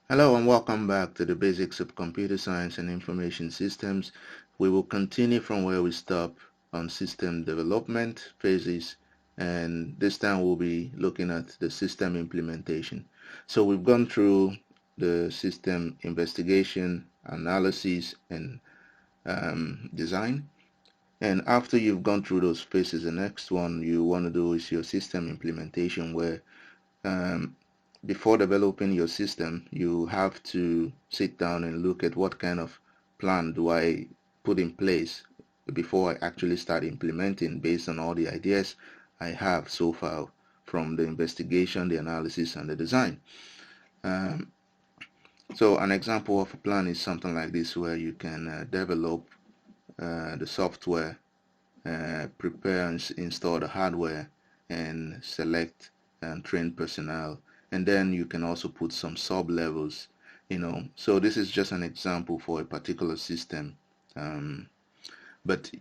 Hello and welcome back to the basics of computer science and information systems. We will continue from where we stop on system development phases, and this time we'll be looking at the system implementation. So we've gone through the system investigation, analysis, and design. And after you've gone through those phases, the next one you want to do is your system implementation, where um, before developing your system, you have to sit down and look at what kind of plan do I put in place before I actually start implementing based on all the ideas I have so far from the investigation, the analysis, and the design. Um, so an example of a plan is something like this, where you can develop the software, prepare and install the hardware, and select and train personnel, and then you can also put some sub levels, so this is just an example for a particular system, but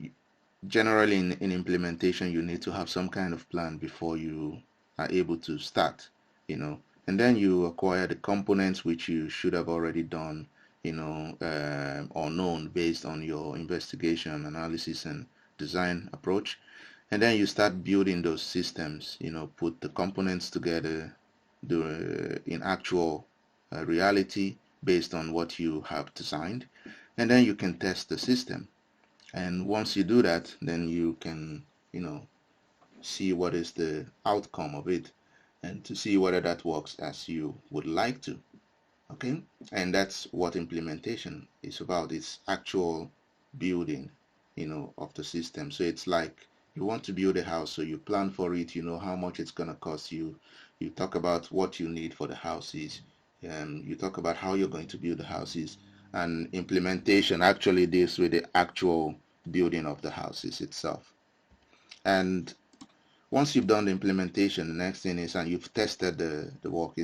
generally in implementation you need to have some kind of plan before you are able to start, and then you acquire the components which you should have already done, or known based on your investigation, analysis, and design approach. And then you start building those systems, put the components together, do in actual reality based on what you have designed, and then you can test the system. And once you do that, then you can, see what is the outcome of it, and to see whether that works as you would like to. Okay, and that's what implementation is about. It's actual building, of the system. So it's like you want to build a house, so you plan for it, you know how much it's going to cost you. You talk about what you need for the houses, you talk about how you're going to build the houses, and implementation actually deals with the actual building of the houses itself. And once you've done the implementation, the next thing is, and you've tested the work,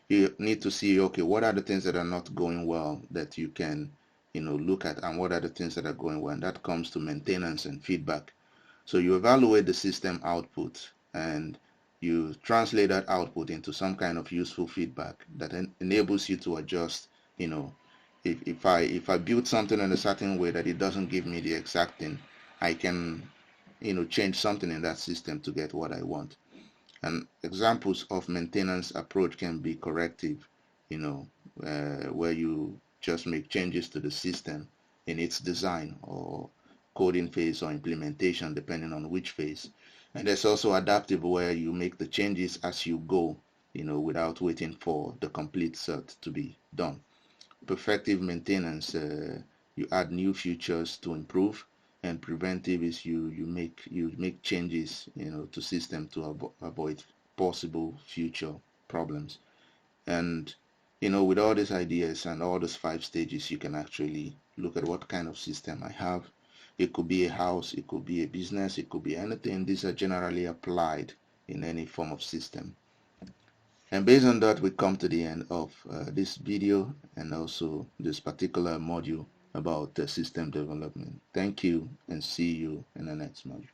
you need to see, okay, what are the things that are not going well that you can, look at, and what are the things that are going well. And that comes to maintenance and feedback. So you evaluate the system output, and you translate that output into some kind of useful feedback that enables you to adjust. If I build something in a certain way that it doesn't give me the exact thing, I can, change something in that system to get what I want. And examples of maintenance approach can be corrective, where you just make changes to the system in its design or coding phase or implementation, depending on which phase. And there's also adaptive, where you make the changes as you go, without waiting for the complete cert to be done. Perfective maintenance, you add new features to improve, and preventive is you make changes, to system to avoid possible future problems. And with all these ideas and all these 5 stages, you can actually look at what kind of system I have. It could be a house, it could be a business, it could be anything. These are generally applied in any form of system. And based on that, we come to the end of this video, and also this particular module about the system development. Thank you, and see you in the next module.